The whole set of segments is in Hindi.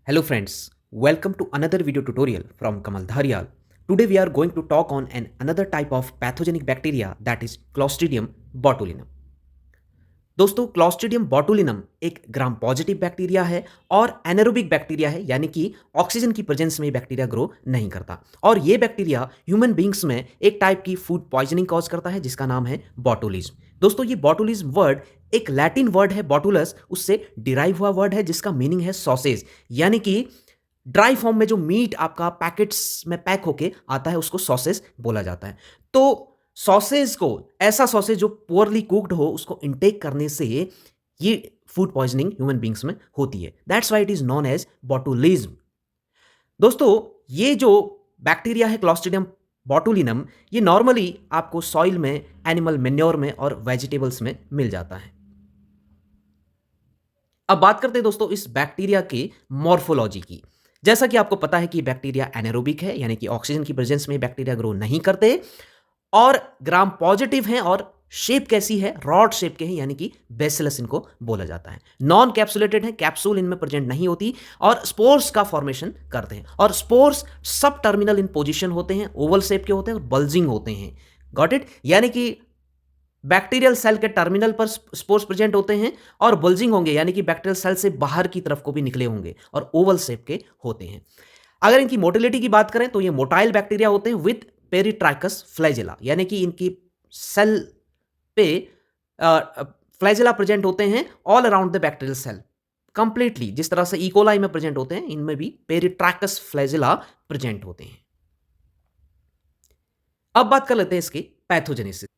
Hello friends, welcome to another video tutorial from Kamal Dharyal. Today we are going to talk on another type of pathogenic bacteria that is Clostridium botulinum. दोस्तों क्लॉस्ट्रिडियम बोटुलिनम एक ग्राम पॉजिटिव बैक्टीरिया है और एनारोबिक बैक्टीरिया है, यानी कि ऑक्सीजन की प्रेजेंस में बैक्टीरिया ग्रो नहीं करता और ये बैक्टीरिया ह्यूमन बींग्स में एक टाइप की फूड पॉइजनिंग कॉज करता है जिसका नाम है बॉटुलिज्म। दोस्तों ये बॉटुलिज्म वर्ड एक लैटिन वर्ड है बॉटुलस, उससे डिराइव हुआ वर्ड है जिसका मीनिंग है सॉसेज, यानी कि ड्राई फॉर्म में जो मीट आपका पैकेट्स में पैक होके आता है उसको सॉसेज बोला जाता है। तो सॉसेज को, ऐसा सॉसेज जो पुअरली कुक्ड हो, उसको इनटेक करने से ये फूड पॉइजनिंग ह्यूमन बींग्स में होती है। That's why it is known as botulism. दोस्तों ये जो बैक्टीरिया है क्लॉस्ट्रिडियम बोटुलिनम, ये नॉर्मली आपको सॉइल में, एनिमल मेन्योर में और वेजिटेबल्स में मिल जाता है। अब बात करते हैं दोस्तों इस बैक्टीरिया के मॉर्फोलॉजी की। जैसा कि आपको पता है कि बैक्टीरिया एनारोबिक है, यानी कि ऑक्सीजन की प्रेजेंस में बैक्टीरिया ग्रो नहीं करते और ग्राम पॉजिटिव हैं और शेप कैसी है, रॉड शेप के हैं, यानी कि बेसिलस इनको बोला जाता है। नॉन कैप्सुलेटेड है, कैप्सूल इनमें प्रेजेंट नहीं होती और स्पोर्स का फॉर्मेशन करते हैं और स्पोर्स सब टर्मिनल इन पोजीशन होते हैं, ओवल शेप के होते हैं और बल्जिंग होते हैं। Got it? यानी कि बैक्टीरियल सेल के टर्मिनल पर स्पोर्स प्रेजेंट होते हैं और बल्जिंग होंगे, यानी कि बैक्टीरियल सेल से बाहर की तरफ को भी निकले होंगे और ओवल शेप के होते हैं। अगर इनकी मोटिलिटी की बात करें तो ये मोटाइल बैक्टीरिया होते हैं विथ पेरिट्राइकस फ्लैजेला, यानी कि इनकी सेल पे फ्लैजेला प्रेजेंट होते हैं all around the bacterial cell completely. जिस तरह से इकोलाई में प्रेजेंट होते हैं, इनमें भी पेरिट्राइकस फ्लैजेला प्रेजेंट होते हैं। अब बात कर लेते हैं इसके पैथोजेनेसिस।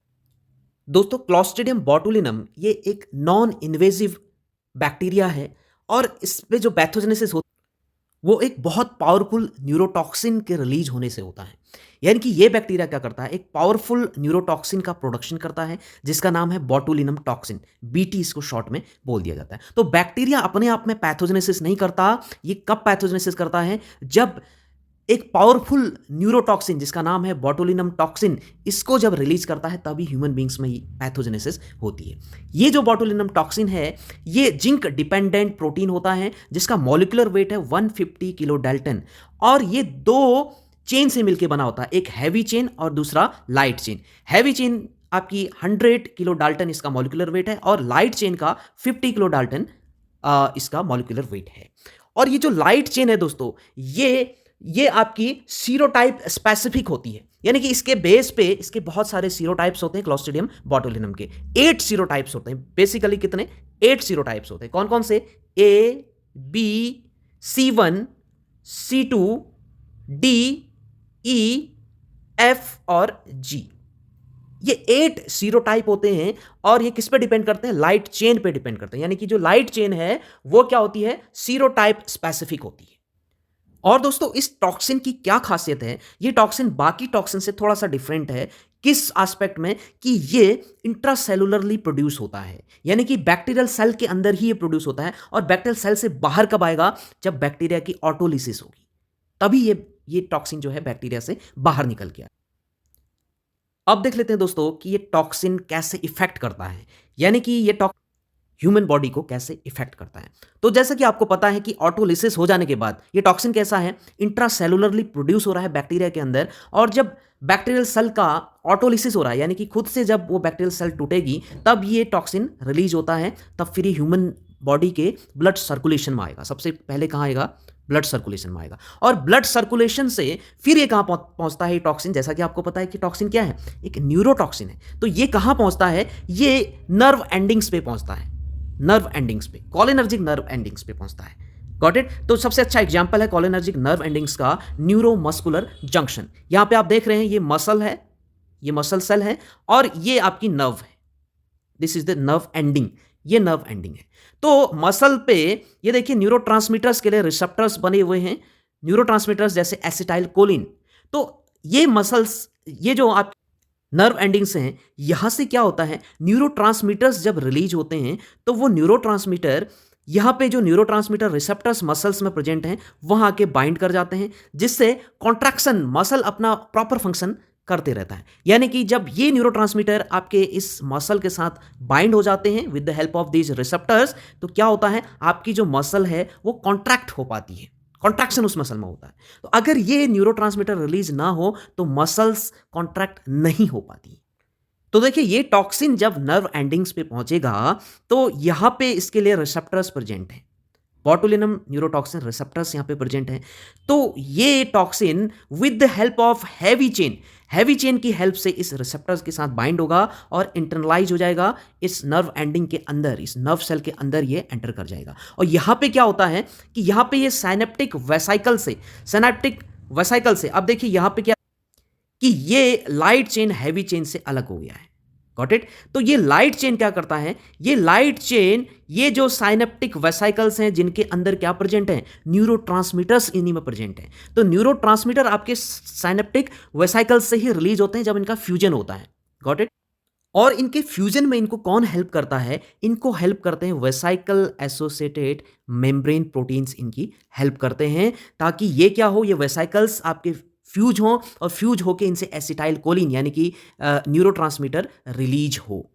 दोस्तों क्लॉस्ट्रिडियम बोटुलिनम ये एक नॉन इन्वेजिव बैक्टीरिया है और इसमें जो पैथोजेनेसिस होता है वो एक बहुत पावरफुल न्यूरोटॉक्सिन के रिलीज होने से होता है। यानी कि ये बैक्टीरिया क्या करता है, एक पावरफुल न्यूरोटॉक्सिन का प्रोडक्शन करता है जिसका नाम है बोटुलिनम टॉक्सिन, बीटी इसको शॉर्ट में बोल दिया जाता है। तो बैक्टीरिया अपने आप में पैथोजेनेसिस नहीं करता। ये कब पैथोजेनेसिस करता है, जब एक पावरफुल न्यूरोटॉक्सिन जिसका नाम है बोटुलिनम टॉक्सिन, इसको जब रिलीज करता है तभी ह्यूमन बींग्स में पैथोजेनेसिस होती है। ये जो बोटुलिनम टॉक्सिन है ये जिंक डिपेंडेंट प्रोटीन होता है जिसका मॉलिक्यूलर वेट है 150 किलो डाल्टन और ये दो चेन से मिलकर बना होता है, एक हैवी चेन और दूसरा लाइट चेन। हैवी चेन आपकी 100 किलो डाल्टन इसका मॉलिक्यूलर वेट है और लाइट चेन का 50 किलो डाल्टन इसका मॉलिक्यूलर वेट है। और ये जो लाइट चेन है दोस्तों, ये आपकी सीरोटाइप स्पेसिफिक होती है, यानी कि इसके बेस पे इसके बहुत सारे सीरोटाइप्स होते हैं। क्लॉस्ट्रिडियम बोटुलिनम के 8 सीरोटाइप्स होते हैं। बेसिकली कितने? 8 सीरोटाइप्स होते हैं। कौन कौन से? A, B, C1, C2, D, E, F और G। ये 8 सीरोटाइप होते हैं और ये किस पे डिपेंड करते हैं? लाइट चेन पे डिपेंड करते हैं। यानी कि जो लाइट चेन है वो क्या होती है? सीरोटाइप स्पेसिफिक होती है। और दोस्तों इस टॉक्सिन की क्या खासियत है? ये टॉक्सिन बाकी टॉक्सिन से थोड़ा सा डिफरेंट है। किस एस्पेक्ट में? कि ये इंट्रासेलुलरली प्रोड्यूस होता है, यानी कि बैक्टीरियल सेल के अंदर ही ये प्रोड्यूस होता है और बैक्टीरियल सेल से बाहर कब आएगा? जब बैक्टीरिया की ऑटोलिसिस होगी, तभी ये टॉक्सिन जो है बैक्टीरिया से बाहर निकल के आए। अब देख लेते हैं दोस्तों कि ये टॉक्सिन कैसे इफेक्ट करता है, यानी कि ये ह्यूमन बॉडी को कैसे इफेक्ट करता है। तो जैसा कि आपको पता है कि ऑटोलिसिस हो जाने के बाद ये टॉक्सिन कैसा है? इंट्रासेलुलरली प्रोड्यूस हो रहा है बैक्टीरिया के अंदर और जब बैक्टीरियल सेल का ऑटोलिसिस हो रहा है, यानी कि खुद से जब वो बैक्टीरियल सेल टूटेगी तब ये टॉक्सिन रिलीज होता है। तब फिर ह्यूमन बॉडी के ब्लड सर्कुलेशन में आएगा। सबसे पहले कहाँ आएगा? ब्लड सर्कुलेशन में आएगा और ब्लड सर्कुलेशन से फिर ये कहाँ पहुंचता है? टॉक्सिन, जैसा कि आपको पता है कि टॉक्सिन क्या है? एक न्यूरोटॉक्सिन है। तो ये कहाँ पहुंचता है? ये नर्व एंडिंग्स पे पहुंचता है, नर्व एंडिंग्स पे, कॉलिनर्जिक नर्व एंडिंग्स पे पहुंचता है। Got it? तो सबसे अच्छा एग्जांपल है कॉलिनर्जिक नर्व एंडिंग्स का न्यूरोमस्कुलर जंक्शन। यहां पे आप देख रहे हैं ये मसल है, ये मसल सेल है और ये आपकी नर्व है। This is the nerve ending, ये नर्व एंडिंग है। तो मसल पे ये देखिए न्यूरोट्रांसमीटर्स के लिए रिसेप्टर्स बने हुए हैं, न्यूरोट्रांसमीटर्स जैसे एसिटाइल कोलिन। तो ये मसल्स, ये जो आप नर्व एंडिंग्स हैं, यहां से क्या होता है? न्यूरोट्रांसमीटर्स जब रिलीज होते हैं तो वो न्यूरोट्रांसमीटर, यहां पे जो न्यूरोट्रांसमीटर रिसेप्टर्स मसल्स में प्रेजेंट हैं वहां आके बाइंड कर जाते हैं, जिससे कॉन्ट्रैक्शन, मसल अपना प्रॉपर फंक्शन करते रहता है। यानी कि जब ये न्यूरोट्रांसमीटर आपके इस मसल के साथ बाइंड हो जाते हैं with the help of these receptors, तो क्या होता है? आपकी जो मसल है वो कॉन्ट्रैक्ट हो पाती है। कॉन्ट्रैक्शन उस मसल में होता है। तो अगर ये न्यूरोट्रांसमीटर रिलीज ना हो तो मसल्स कॉन्ट्रैक्ट नहीं हो पाती। तो देखिए ये टॉक्सिन जब नर्व एंडिंग्स पे पहुंचेगा तो यहां पे इसके लिए रिसेप्टर्स प्रेजेंट हैं, बॉटुलिनम न्यूरोटॉक्सिन रिसेप्टर्स यहाँ पे प्रेजेंट हैं। तो ये toxin with the help of heavy chain की हेल्प से इस रिसेप्टर्स के साथ बाइंड होगा और इंटरनलाइज हो जाएगा इस नर्व एंडिंग के अंदर, इस नर्व सेल के अंदर ये एंटर कर जाएगा। और यहाँ पे क्या होता है कि यहाँ पे ये सिनेप्टिक वेसाइकल से अब देखिए यहाँ पे क्या कि ये लाइट चेन हैवी चेन से अलग हो गया है। Got it? तो ये लाइट चेन क्या करता है, ये लाइट चेन ये जो साइनेप्टिक वेसाइकल्स हैं जिनके अंदर क्या प्रेजेंट है, न्यूरोट्रांसमीटर्स इन्हीं में प्रेजेंट हैं। तो न्यूरोट्रांसमीटर आपके साइनेप्टिक वेसाइकल्स से ही रिलीज होते हैं जब इनका फ्यूजन होता है। Got it? और इनके फ्यूजन में इनको कौन हेल्प करता है, इनको हेल्प करते हैं वेसाइकल एसोसिएटेड मेम्ब्रेन प्रोटीन्स, इनकी हेल्प करते हैं ताकि ये क्या हो, ये वेसाइकल्स आपके फ्यूज हो और फ्यूज होके इनसे एसिटाइल कोलिन यानी कि न्यूरोट्रांसमीटर रिलीज हो।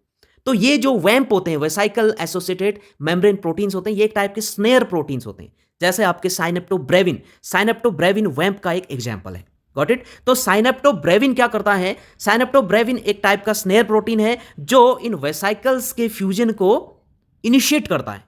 तो ये जो वैम्प होते हैं, वेसाइकल एसोसिएटेड मेम्ब्रेन प्रोटीन्स होते हैं, ये एक टाइप के स्नेयर प्रोटीन्स होते हैं, जैसे आपके साइनेप्टोब्रेविन वैम्प का एक एग्जाम्पल है। Got it? तो साइनेप्टोब्रेविन क्या करता है, साइनेप्टोब्रेविन एक टाइप का स्नेयर प्रोटीन है जो इन वेसाइकल्स के फ्यूजन को इनिशिएट करता है।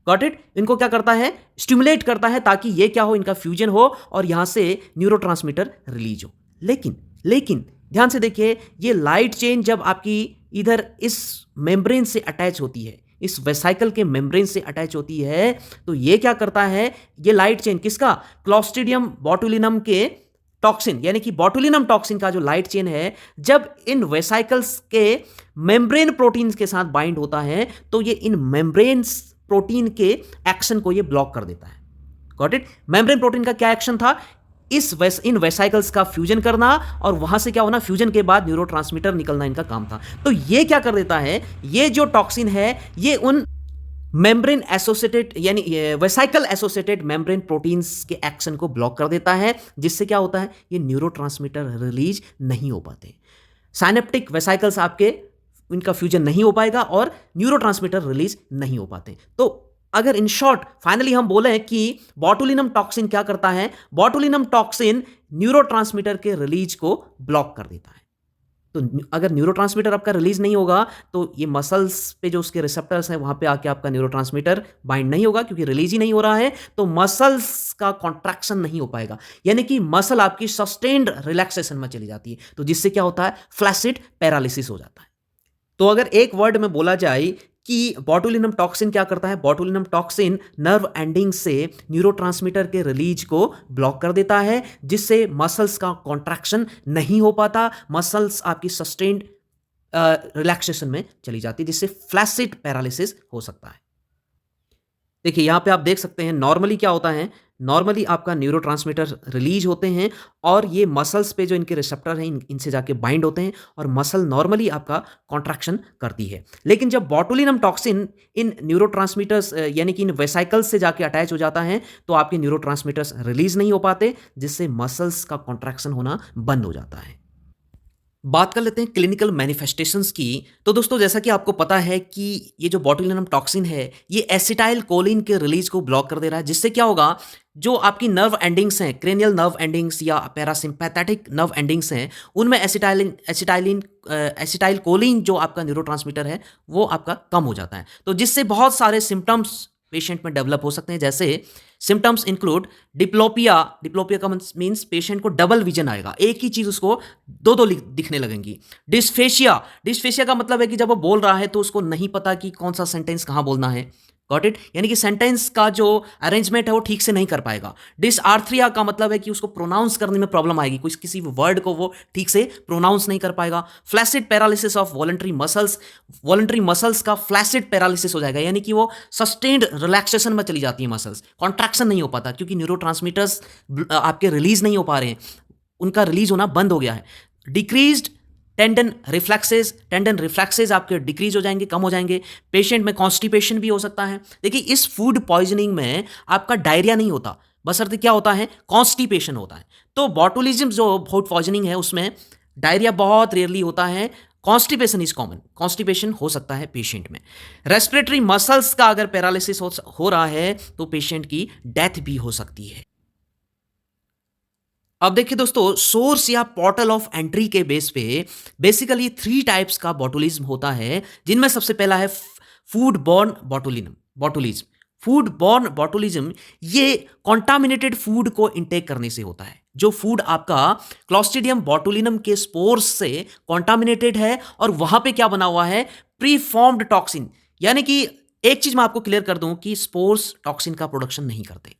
Got it? इनको क्या करता है, स्टिमुलेट करता है ताकि ये क्या हो, इनका फ्यूजन हो और यहां से न्यूरोट्रांसमीटर रिलीज हो। लेकिन ध्यान से देखिए, ये लाइट चेन जब आपकी इधर इस मेम्ब्रेन से अटैच होती है, इस वेसाइकल के मेम्ब्रेन से अटैच होती है, तो ये क्या करता है, ये लाइट चेन किसका, क्लॉस्ट्रिडियम बॉटुलिनम के टॉक्सिन यानी कि बॉटुलिनम टॉक्सिन का जो लाइट चेन है, जब इन वेसाइकल्स के मेम्ब्रेन प्रोटीन्स के साथ बाइंड होता है तो ये इन मेम्ब्रेन प्रोटीन के एक्शन को ये ब्लॉक कर देता है। Got it? मेम्ब्रेन प्रोटीन का क्या एक्शन था, इन वेसाइकल्स का फ्यूजन करना और वहां से क्या होना, फ्यूजन के बाद न्यूरोट्रांसमीटर निकलना इनका काम था। तो ये क्या कर देता है, ये जो टॉक्सिन है ये उन मेम्ब्रेन एसोसिएटेड यानी वेसाइकल एसोसिएटेड मेम्ब्रेन प्रोटीन्स के एक्शन को ब्लॉक कर देता है, जिससे क्या होता है, ये न्यूरोट्रांसमीटर रिलीज नहीं हो पाते। साइनेप्टिक वेसाइकल्स आपके इनका फ्यूजन नहीं हो पाएगा और न्यूरोट्रांसमीटर रिलीज नहीं हो पाते। तो अगर इन शॉर्ट फाइनली हम बोले कि बॉटुलिनम टॉक्सिन क्या करता है, बॉटुलिनम टॉक्सिन न्यूरोट्रांसमीटर के रिलीज को ब्लॉक कर देता है। तो अगर न्यूरोट्रांसमीटर आपका रिलीज नहीं होगा तो ये मसल्स पे जो उसके रिसेप्टर्स हैं वहां पे आके आपका न्यूरोट्रांसमीटर बाइंड नहीं होगा, क्योंकि रिलीज ही नहीं हो रहा है तो मसल्स का कॉन्ट्रैक्शन नहीं हो पाएगा, यानी कि मसल आपकी सस्टेन्ड रिलैक्सेशन में चली जाती है, तो जिससे क्या होता है, फ्लैसिड पैरालिसिस हो जाता है। तो अगर एक वर्ड में बोला जाए कि बॉटुलिनम टॉक्सिन क्या करता है, बॉटुलिनम टॉक्सिन नर्व एंडिंग से न्यूरोट्रांसमीटर के रिलीज को ब्लॉक कर देता है, जिससे मसल्स का कॉन्ट्रैक्शन नहीं हो पाता, मसल्स आपकी सस्टेन्ड रिलैक्सेशन में चली जाती है, जिससे फ्लैसिड पैरालिसिस हो सकता है। देखिए यहां पे आप देख सकते हैं नॉर्मली क्या होता है, नॉर्मली आपका न्यूरोट्रांसमीटर रिलीज होते हैं और ये मसल्स पे जो इनके रिसेप्टर हैं इनसे जाके बाइंड होते हैं और मसल नॉर्मली आपका कॉन्ट्रैक्शन करती है। लेकिन जब बॉटुलिनम टॉक्सिन इन न्यूरोट्रांसमीटर्स यानी कि इन वेसाइकल्स से जाके अटैच हो जाता है तो आपके न्यूरोट्रांसमीटर्स रिलीज नहीं हो पाते, जिससे मसल्स का कॉन्ट्रैक्शन होना बंद हो जाता है। बात कर लेते हैं क्लिनिकल मैनिफेस्टेशंस की। तो दोस्तों जैसा कि आपको पता है कि ये जो बॉटुलिनम टॉक्सिन है ये एसिटाइल कोलिन के रिलीज को ब्लॉक कर दे रहा है, जिससे क्या होगा, जो आपकी नर्व एंडिंग्स हैं, क्रेनियल नर्व एंडिंग्स या पैरासिम्पैथेटिक नर्व एंडिंग्स हैं, उनमें एसिटाइल कोलिन जो आपका न्यूरोट्रांसमीटर है वो आपका कम हो जाता है। तो जिससे बहुत सारे सिम्टम्स पेशेंट में डेवलप हो सकते हैं, जैसे सिम्टम्स इंक्लूड डिप्लोपिया का मीन्स पेशेंट को डबल विजन आएगा, एक ही चीज उसको दो दिखने लगेंगी। डिस्फेशिया का मतलब है कि जब वो बोल रहा है तो उसको नहीं पता कि कौन सा सेंटेंस कहाँ बोलना है। Got it? यानी कि सेंटेंस का जो अरेंजमेंट है वो ठीक से नहीं कर पाएगा। डिसआर्थरिया का मतलब है कि उसको प्रोनाउंस करने में प्रॉब्लम आएगी, किसी वर्ड को वो ठीक से प्रोनाउंस नहीं कर पाएगा। Flaccid paralysis of voluntary muscles का फ्लैसिड पैरालिसिस हो जाएगा, यानी कि वो सस्टेन्ड रिलैक्सेशन में चली जाती है मसल्स, कॉन्ट्रैक्शन नहीं हो पाता क्योंकि न्यूरोट्रांसमीटर्स आपके रिलीज नहीं हो पा रहे हैं, उनका रिलीज होना बंद हो गया है। डिक्रीज्ड टेंडन रिफ्लेक्सेस आपके डिक्रीज हो जाएंगे, कम हो जाएंगे। पेशेंट में कॉन्स्टिपेशन भी हो सकता है। देखिए इस फूड पॉइजनिंग में आपका डायरिया नहीं होता, बशर्ते क्या होता है, कॉन्स्टिपेशन होता है। तो बॉटुलिज्म जो फूड पॉइजनिंग है उसमें डायरिया बहुत रेयरली होता है, कॉन्स्टिपेशन इज कॉमन, कॉन्स्टिपेशन हो सकता है पेशेंट में। रेस्पिरेटरी मसल्स का अगर पैरालिसिस हो रहा है तो पेशेंट की डेथ भी हो सकती है। अब देखिए दोस्तों, सोर्स या पोर्टल ऑफ एंट्री के बेस पे बेसिकली 3 टाइप्स का बॉटुलिज्म होता है, जिनमें सबसे पहला है food borne botulism. Food borne botulism ये कॉन्टामिनेटेड फूड को इंटेक करने से होता है। जो फूड आपका क्लॉस्ट्रिडियम बॉटुलिनम के स्पोर्स से कॉन्टामिनेटेड है और वहां पे क्या बना हुआ है, प्री फॉर्म्ड टॉक्सिन। यानी कि एक चीज मैं आपको क्लियर कर दूं कि स्पोर्स टॉक्सिन का प्रोडक्शन नहीं करते।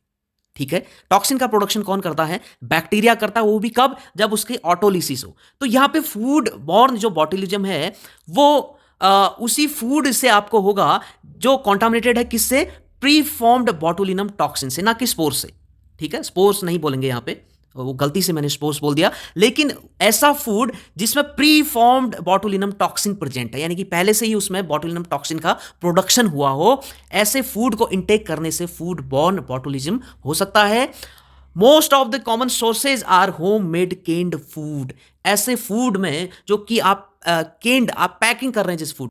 ठीक है, टॉक्सिन का प्रोडक्शन कौन करता है, बैक्टीरिया करता है, वो भी कब, जब उसके ऑटोलिसिस हो। तो यहां पे फूड बॉर्न जो बॉटुलिज्म है वो उसी फूड से आपको होगा जो कॉन्टामिनेटेड है, किससे, प्री फॉर्म्ड बॉटुलिनम टॉक्सिन से, ना कि स्पोर से। ठीक है, स्पोर्स नहीं बोलेंगे यहां पे, वो गलती से मैंने स्पोर्स बोल दिया। लेकिन ऐसा फूड जिसमें pre formed botulinum toxin present है, यानी कि पहले से ही उसमें बॉटुलिनम टॉक्सिन का प्रोडक्शन हुआ हो, ऐसे फूड को इंटेक करने से फूड बॉर्न बॉटुलिज्म हो सकता है। Most of the common sources are home made canned food. ऐसे फूड में जो कि आप केन्ड, आप पैकिंग कर रहे हैं जिस फूड,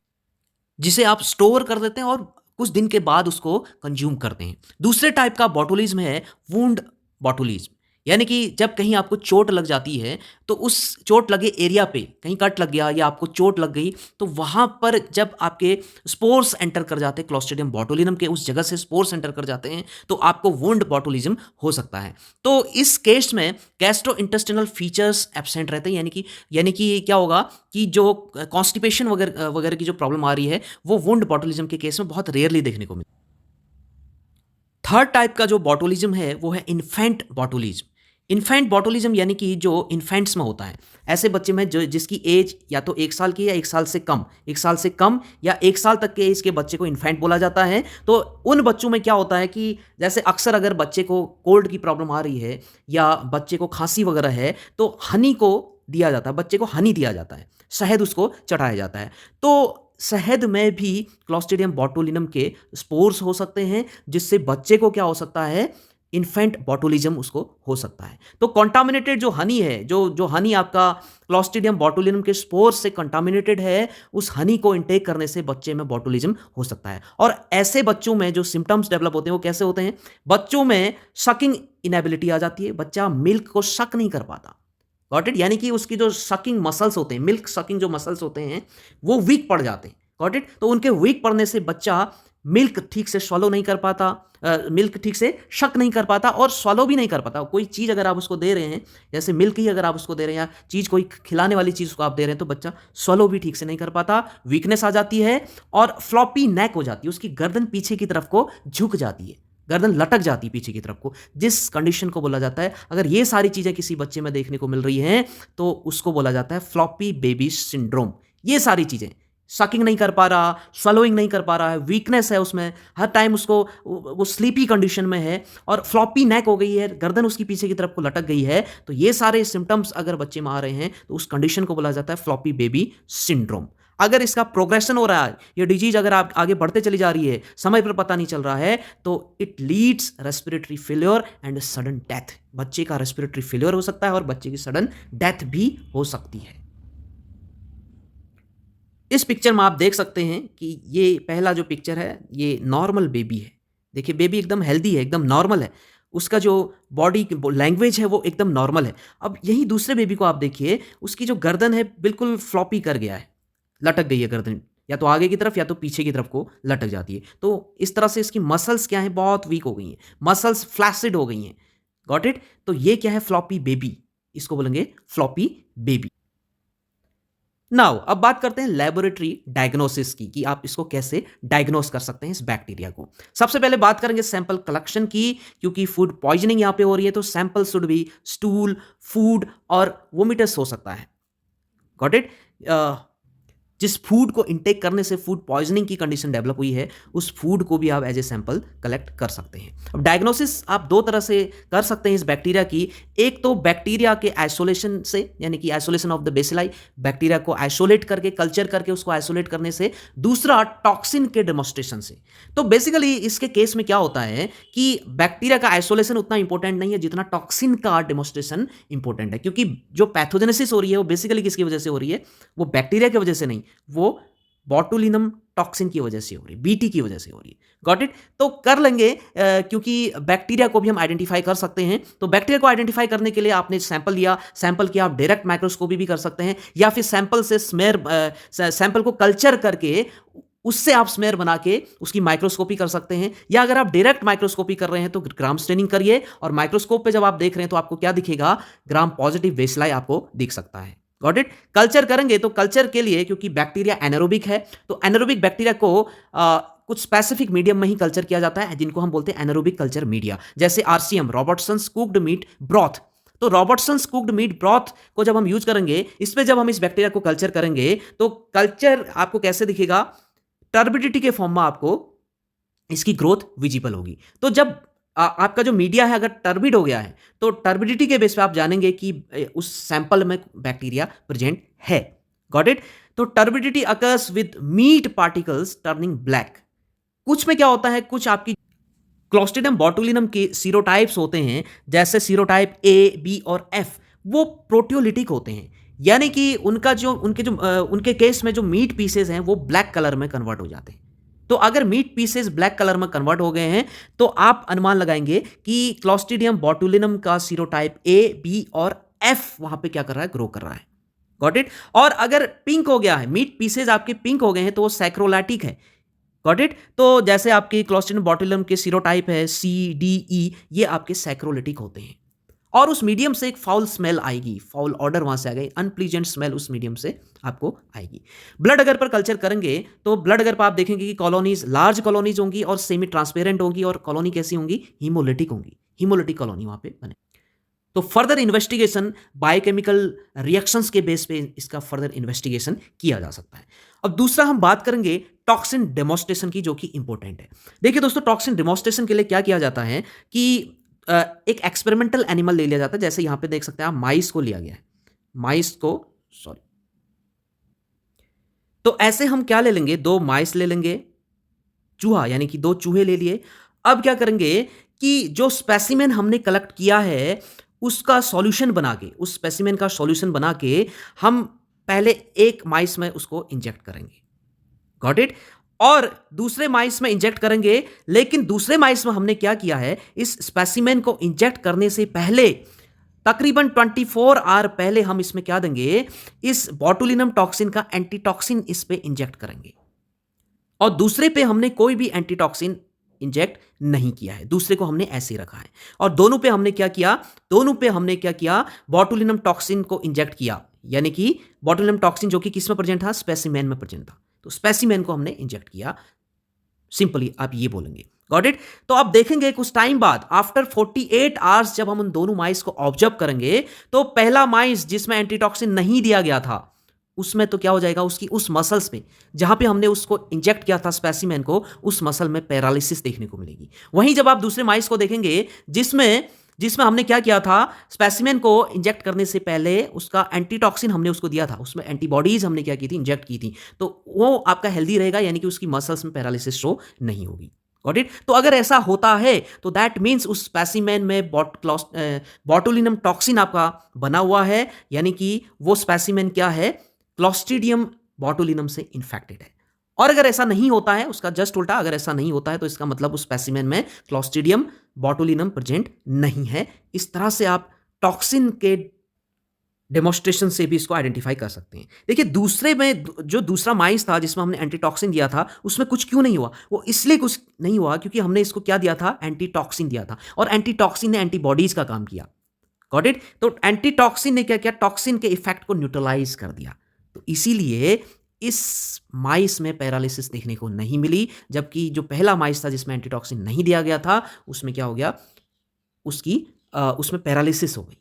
जिसे आप स्टोर कर देते हैं और कुछ दिन के बाद उसको कंज्यूम करते हैं। दूसरे टाइप का बॉटुलिज्म है वुंड बॉटुलिज्म। यानी कि जब कहीं आपको चोट लग जाती है तो उस चोट लगे एरिया पे कहीं कट लग गया या आपको चोट लग गई, तो वहां पर जब आपके स्पोर्स एंटर कर जाते हैं, क्लॉस्ट्रिडियम बॉटुलिनम के उस जगह से स्पोर्स एंटर कर जाते हैं, तो आपको वुंड बॉटुलिज्म हो सकता है। तो इस केस में गैस्ट्रो इंटेस्टिनल फीचर्स एब्सेंट रहते हैं, यानी कि क्या होगा कि जो कॉन्स्टिपेशन वगैरह वगैरह की जो प्रॉब्लम आ रही है वो वुंड बॉटुलिज्म के केस में बहुत रेयरली देखने को मिलती है। थर्ड टाइप का जो बॉटुलिज्म है वो है इन्फेंट बॉटुलिज्म। इन्फेंट बॉटुलिज्म यानी कि जो इन्फेंट्स में होता है, ऐसे बच्चे में जो जिसकी एज या तो 1 साल की या 1 साल से कम या 1 साल तक के एज के बच्चे को इन्फेंट बोला जाता है। तो उन बच्चों में क्या होता है कि जैसे अक्सर अगर बच्चे को कोल्ड की प्रॉब्लम आ रही है या बच्चे को खांसी वगैरह है, तो हनी को दिया जाता है, बच्चे को हनी दिया जाता है, शहद उसको चढ़ाया जाता है। तो शहद में भी क्लॉस्ट्रिडियम बॉटुलिनम के स्पोर्स हो सकते हैं, जिससे बच्चे को क्या हो सकता है, इन्फेंट बॉटुलिज्म उसको हो सकता है। तो कॉन्टामिनेटेड जो हनी है, जो जो हनी आपका क्लॉस्ट्रिडियम बॉटुलिनम के स्पोर्स से कंटामिनेटेड है, उस हनी को इंटेक करने से बच्चे में बॉटुलिज्म हो सकता है। और ऐसे बच्चों में जो सिम्टम्स डेवलप होते हैं वो कैसे होते हैं, बच्चों में सकिंग इनेबिलिटी आ जाती है, बच्चा मिल्क को सक नहीं कर पाता। गॉट इट, यानी कि उसकी जो सकिंग मसल्स होते हैं, मिल्क सकिंग जो मसल्स होते हैं, वो वीक पड़ जाते हैं। गॉट इट, तो उनके वीक पड़ने से बच्चा मिल्क ठीक से swallow नहीं कर पाता, मिल्क ठीक से शक नहीं कर पाता और swallow भी नहीं कर पाता। कोई चीज़ अगर आप उसको दे रहे हैं, जैसे मिल्क ही अगर आप उसको दे रहे हैं या चीज़ कोई खिलाने वाली चीज़ को आप दे रहे हैं, तो बच्चा swallow भी ठीक से नहीं कर पाता, वीकनेस आ जाती है और फ्लॉपी नेक हो जाती है, उसकी गर्दन पीछे की तरफ को झुक जाती है, गर्दन लटक जाती है पीछे की तरफ को, जिस कंडीशन को बोला जाता है, अगर ये सारी चीज़ें किसी बच्चे में देखने को मिल रही हैं तो उसको बोला जाता है फ्लॉपी बेबी सिंड्रोम। ये सारी चीज़ें, सकिंग नहीं कर पा रहा, swallowing नहीं कर पा रहा है, वीकनेस है उसमें, हर टाइम उसको वो स्लीपी कंडीशन में है और फ्लॉपी नेक हो गई है, गर्दन उसकी पीछे की तरफ को लटक गई है, तो ये सारे सिम्टम्स अगर बच्चे में आ रहे हैं तो उस कंडीशन को बोला जाता है फ्लॉपी बेबी सिंड्रोम। अगर इसका प्रोग्रेशन हो रहा है, ये डिजीज अगर आप आगे बढ़ते चली जा रही है, समय पर पता नहीं चल रहा है, तो it leads respiratory failure and sudden death. बच्चे का रेस्पिरेटरी फेलियर हो सकता है और बच्चे की सडन डेथ भी हो सकती है। इस पिक्चर में आप देख सकते हैं कि ये पहला जो पिक्चर है ये नॉर्मल बेबी है। देखिए बेबी एकदम हेल्दी है, एकदम नॉर्मल है, उसका जो बॉडी लैंग्वेज है वो एकदम नॉर्मल है। अब यही दूसरे बेबी को आप देखिए, उसकी जो गर्दन है बिल्कुल फ्लॉपी कर गया है, लटक गई है गर्दन, या तो आगे की तरफ या तो पीछे की तरफ को लटक जाती है। तो इस तरह से इसकी मसल्स क्या है, बहुत वीक हो गई हैं, मसल्स फ्लैसिड हो गई हैं। गॉट इट, तो ये क्या है, फ्लॉपी बेबी, इसको बोलेंगे फ्लॉपी बेबी। नाउ अब बात करते हैं लेबोरेटरी डायग्नोसिस की, कि आप इसको कैसे डायग्नोस कर सकते हैं इस बैक्टीरिया को। सबसे पहले बात करेंगे सैंपल कलेक्शन की, क्योंकि फूड पॉइजनिंग यहां पे हो रही है, तो sample should be stool, food और वोमिटस हो सकता है। गॉट इट, जिस फूड को इंटेक करने से फूड पॉइजनिंग की कंडीशन डेवलप हुई है, उस फूड को भी आप एज ए सैंपल कलेक्ट कर सकते हैं। अब डायग्नोसिस आप दो तरह से कर सकते हैं इस बैक्टीरिया की। एक तो बैक्टीरिया के आइसोलेशन से, यानी कि isolation of the bacilli, bacteria को आइसोलेट करके, कल्चर करके उसको आइसोलेट करने से। दूसरा टॉक्सिन के डेमोस्ट्रेशन से। तो बेसिकली इसके केस में क्या होता है कि बैक्टीरिया का आइसोलेशन उतना इंपॉर्टेंट नहीं है जितना टॉक्सिन का डेमोस्ट्रेशन इंपॉर्टेंट है, क्योंकि जो पैथोजेनेसिस हो रही है वो बेसिकली किसकी वजह से हो रही है, वो बैक्टीरिया की वजह से नहीं, वो बॉटुलिनम टॉक्सिन की वजह से हो रही है, बीटी की वजह से हो रही है। Got it? तो कर लेंगे क्योंकि बैक्टीरिया को भी हम आइडेंटिफाई कर सकते हैं। तो बैक्टीरिया को आइडेंटिफाई करने के लिए आपने सैंपल लिया, सैंपल की आप डायरेक्ट माइक्रोस्कोपी भी कर सकते हैं, या फिर सैंपल से सैंपल को कल्चर करके उससे आप स्मेयर बना के उसकी माइक्रोस्कोपी कर सकते हैं। या अगर आप डायरेक्ट माइक्रोस्कोपी कर रहे हैं तो ग्राम स्टेनिंग करिए, और माइक्रोस्कोप पे जब आप देख रहे हैं तो आपको क्या दिखेगा? ग्राम पॉजिटिव बेसलाई आपको दिख सकता है। Got it? कल्चर करेंगे तो कल्चर के लिए, क्योंकि बैक्टीरिया एनारोबिक है, तो एनारोबिक बैक्टीरिया को कुछ स्पेसिफिक मीडियम में ही कल्चर किया जाता है, जिनको हम बोलते हैं एनारोबिक कल्चर मीडिया, जैसे आरसीएम, रॉबर्टसन्स कुक्ड मीट ब्रॉथ। तो रॉबर्टसन्स कुक्ड मीट ब्रॉथ को जब हम यूज करेंगे, इस पे जब हम इस बैक्टीरिया को कल्चर करेंगे तो कल्चर आपको कैसे दिखेगा? टर्बिडिटी के फॉर्म में आपको इसकी ग्रोथ विजिबल होगी। तो जब आपका जो मीडिया है अगर टर्बिड हो गया है, तो टर्बिडिटी के बेस पे आप जानेंगे कि उस सैंपल में बैक्टीरिया प्रेजेंट है। Got it? तो turbidity occurs with meat particles turning black. कुछ में क्या होता है, कुछ आपकी क्लोस्ट्रिडियम बॉटुलिनम के सीरोटाइप्स होते हैं, जैसे सीरोटाइप ए, बी और एफ, वो प्रोटियोलिटिक होते हैं, यानी कि उनके केस में जो मीट पीसेस हैं वो ब्लैक कलर में कन्वर्ट हो जाते हैं। तो अगर मीट पीसेस ब्लैक कलर में कन्वर्ट हो गए हैं तो आप अनुमान लगाएंगे कि क्लोस्ट्रिडियम बॉटुलिनम का सीरोटाइप ए, बी और एफ वहां पे क्या कर रहा है? ग्रो कर रहा है। Got it? और अगर पिंक हो गया है, मीट पीसेस आपके पिंक हो गए हैं, तो वो सैक्रोलैटिक है। Got it? तो जैसे आपकी क्लोस्ट्रिडियम बॉटुलिनम के सीरोटाइप है सी, डी, ई, ये आपके सैक्रोलिटिक होते हैं। और उस मीडियम से एक फाउल स्मेल आएगी, फाउल ऑर्डर वहां से आ गई, अनप्लीजेंट स्मेल उस मीडियम से आपको आएगी। ब्लड अगर पर कल्चर करेंगे तो ब्लड अगर पर आप देखेंगे कि कॉलोनीज लार्ज कॉलोनीज होंगी और सेमी ट्रांसपेरेंट होंगी, और कॉलोनी कैसी होंगी? हीमोलिटिक होंगी, हीमोलिटिक कॉलोनी वहां पे बने। तो फर्दर इन्वेस्टिगेशन बायोकेमिकल रिएक्शंस के बेस पे इसका फर्दर इन्वेस्टिगेशन किया जा सकता है। अब दूसरा हम बात करेंगे टॉक्सिन डेमोस्ट्रेशन की, जो कि इंपॉर्टेंट है। देखिए दोस्तों, टॉक्सिन डेमोस्ट्रेशन के लिए क्या किया जाता है कि एक एक्सपेरिमेंटल एनिमल ले लिया जाता है, जैसे यहां पे देख सकते हैं आप, माइस को लिया गया है, माइस को, सॉरी, तो ऐसे हम क्या ले लेंगे? 2 माइस ले लेंगे, चूहा यानी कि 2 चूहे ले लिए। अब क्या करेंगे कि जो स्पेसिमेन हमने कलेक्ट किया है उसका सॉल्यूशन बना के, उस स्पेसिमेन का सॉल्यूशन बना के हम पहले एक माइस में उसको इंजेक्ट करेंगे। Got it? और दूसरे माइस में इंजेक्ट करेंगे, लेकिन दूसरे माइस में हमने क्या किया है? इस स्पेसिमेन को इंजेक्ट करने से पहले तकरीबन 24 आवर पहले हम इसमें क्या देंगे? इस बॉटुलिनम टॉक्सिन का एंटीटॉक्सिन इस पे इंजेक्ट करेंगे। और दूसरे पे हमने कोई भी एंटीटॉक्सिन इंजेक्ट नहीं किया है, दूसरे को हमने ऐसे ही रखा है। और दोनों पे हमने क्या किया? दोनों पे हमने क्या किया? बॉटुलिनम टॉक्सिन को इंजेक्ट किया, यानी कि बॉटुलिनम टॉक्सिन जो कि किस में प्रेजेंट था? स्पेसिमेन में प्रेजेंट था, तो स्पेसिमेन को हमने इंजेक्ट किया। सिंपली आप ये बोलेंगे। Got it? तो आप देखेंगे कुछ टाइम बाद, आफ्टर 48 आवर्स, जब हम उन दोनों माइस को ऑब्जर्व करेंगे, तो पहला माइस जिसमें एंटीटॉक्सिन नहीं दिया गया था, उसमें तो क्या हो जाएगा? उसकी उस मसल्स पे जहां पे हमने उसको इंजेक्ट किया था स्पेसिमेन को, उस मसल में पैरालिसिस देखने को मिलेगी। वहीं जब आप दूसरे माइस को देखेंगे जिसमें जिसमें हमने क्या किया था? स्पेसिमेन को इंजेक्ट करने से पहले उसका एंटीटॉक्सिन हमने उसको दिया था, उसमें एंटीबॉडीज हमने क्या की थी? इंजेक्ट की थी, तो वो आपका हेल्दी रहेगा, यानी कि उसकी मसल्स में पैरालिसिस शो नहीं होगी। Got it? तो अगर ऐसा होता है तो दैट मीन्स उस स्पेसिमेन में बॉटुलिनम टॉक्सिन आपका बना हुआ है, यानी कि वो स्पेसिमेन क्या है? क्लोस्ट्रीडियम बॉटुलिनम से इन्फेक्टेड है। और अगर ऐसा नहीं होता है, उसका जस्ट उल्टा, अगर ऐसा नहीं होता है तो इसका मतलब उस स्पेसिमेन में क्लोस्ट्रीडियम बॉटुलिनम प्रेजेंट नहीं है। इस तरह से आप टॉक्सिन के डेमोस्ट्रेशन से भी इसको आइडेंटिफाई कर सकते हैं। देखिए, दूसरे में जो दूसरा माइस था जिसमें हमने एंटीटॉक्सिन दिया था, उसमें कुछ क्यों नहीं हुआ? वो इसलिए कुछ नहीं हुआ क्योंकि हमने इसको क्या दिया था? एंटीटॉक्सिन दिया था, और एंटीटॉक्सिन ने एंटीबॉडीज का काम किया। Got it? तो एंटीटॉक्सिन ने क्या किया? टॉक्सिन के इफेक्ट को न्यूट्रलाइज कर दिया। तो इसीलिए इस माइस में पैरालिसिस देखने को नहीं मिली, जबकि जो पहला माइस था जिसमें एंटीटॉक्सिन नहीं दिया गया था, उसमें क्या हो गया? उसमें पैरालिसिस हो गई।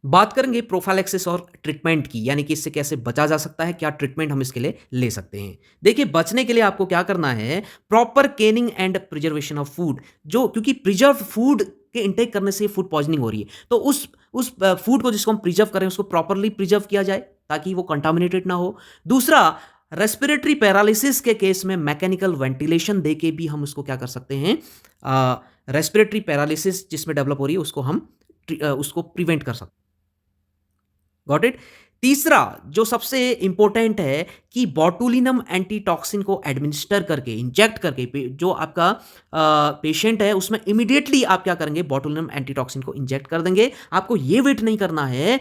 बात करेंगे प्रोफाइलैक्सिस और ट्रीटमेंट की, यानी कि इससे कैसे बचा जा सकता है, क्या ट्रीटमेंट हम इसके लिए ले सकते हैं। देखिए, बचने के लिए आपको क्या करना है? Proper Canning and preservation of food, जो क्योंकि प्रिजर्व फूड के इंटेक करने से फूड पॉइजनिंग हो रही है, तो उस फूड को जिसको हम प्रिजर्व करें उसको प्रॉपरली प्रिजर्व किया जाए ताकि वो कंटामिनेटेड ना हो। दूसरा, रेस्पिरेटरी पैरालिसिस के केस में मैकेनिकल वेंटिलेशन देके भी हम उसको क्या कर सकते हैं? रेस्पिरेटरी पैरालिसिस जिसमें डेवलप हो रही है उसको हम उसको प्रिवेंट कर सकते हैं। Got it? तीसरा जो सबसे इम्पोर्टेंट है कि बॉटुलिनम एंटीटॉक्सिन को एडमिनिस्टर करके, इंजेक्ट करके जो आपका पेशेंट है उसमें इमीडिएटली आप क्या करेंगे, बॉटुलिनम एंटीटॉक्सिन को इंजेक्ट कर देंगे। आपको ये वेट नहीं करना है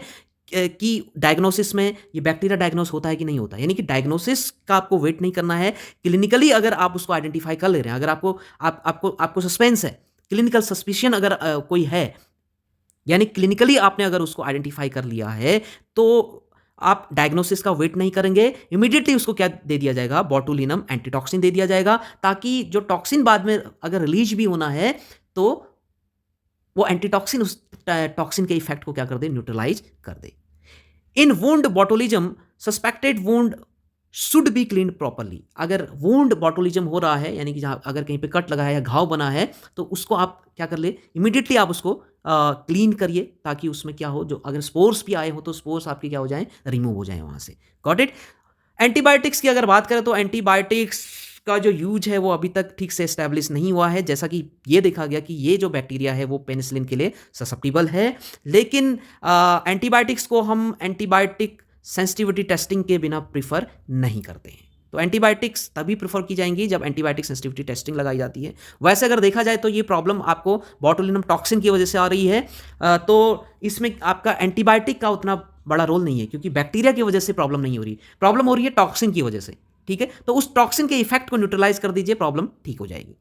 कि डायग्नोसिस में ये बैक्टीरिया डायग्नोस होता है कि नहीं होता, यानी कि डायग्नोसिस का आपको वेट नहीं करना है। क्लिनिकली अगर आप उसको आइडेंटिफाई कर ले रहे हैं, अगर आपको सस्पेंस है, क्लिनिकल सस्पिशन अगर कोई है, यानी क्लिनिकली आपने अगर उसको आइडेंटिफाई कर लिया है, तो आप डायग्नोसिस का वेट नहीं करेंगे, इमीडिएटली उसको क्या दे दिया जाएगा, बॉटुलिनम एंटीटॉक्सिन दे दिया जाएगा, ताकि जो टॉक्सिन बाद में अगर रिलीज भी होना है तो वो एंटीटॉक्सिन उस टॉक्सिन के इफेक्ट को क्या कर दे, न्यूट्रलाइज कर दे। In wound botulism suspected wound should be clean properly. अगर वुंड बॉटुलिज्म हो रहा है, यानी कि जहां अगर कहीं पे कट लगा है या घाव बना है, तो उसको आप क्या कर ले, इमीडिएटली आप उसको क्लीन करिए, ताकि उसमें क्या हो, जो अगर स्पोर्स भी आए हो तो स्पोर्स आपके क्या हो जाएं, रिमूव हो जाएं वहां से। Got it. एंटीबायोटिक्स की अगर बात करें तो एंटीबायोटिक्स का जो यूज है वो अभी तक ठीक से एस्टैब्लिश नहीं हुआ है, जैसा कि ये देखा गया कि ये जो बैक्टीरिया है वो पेनिसिलिन के लिए ससेप्टिबल है। लेकिन एंटीबायोटिक्स को हम एंटीबायोटिक सेंसिटिविटी टेस्टिंग के बिना प्रीफर नहीं करते हैं। तो एंटीबायोटिक्स तभी प्रीफर की जाएंगी जब एंटीबायोटिक सेंसिटिविटी टेस्टिंग लगाई जाती है। वैसे अगर देखा जाए तो ये प्रॉब्लम आपको बॉटुलिनम टॉक्सिन की वजह से आ रही है, तो इसमें आपका एंटीबायोटिक का उतना बड़ा रोल नहीं है, क्योंकि बैक्टीरिया की वजह से प्रॉब्लम नहीं हो रही, प्रॉब्लम हो रही है टॉक्सिन की वजह से। ठीक है, तो उस टॉक्सिन के इफेक्ट को न्यूट्रलाइज कर दीजिए, प्रॉब्लम ठीक हो जाएगी।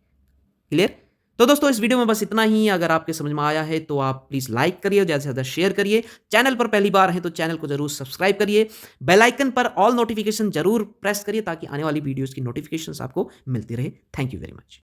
क्लियर। तो दोस्तों इस वीडियो में बस इतना ही। अगर आपके समझ में आया है तो आप प्लीज लाइक करिए, ज़्यादा से ज़्यादा शेयर करिए। चैनल पर पहली बार है तो चैनल को जरूर सब्सक्राइब करिए। बेल आइकन पर ऑल नोटिफिकेशन जरूर प्रेस करिए, ताकि आने वाली वीडियोस की नोटिफिकेशंस आपको मिलती रहे। Thank you very much.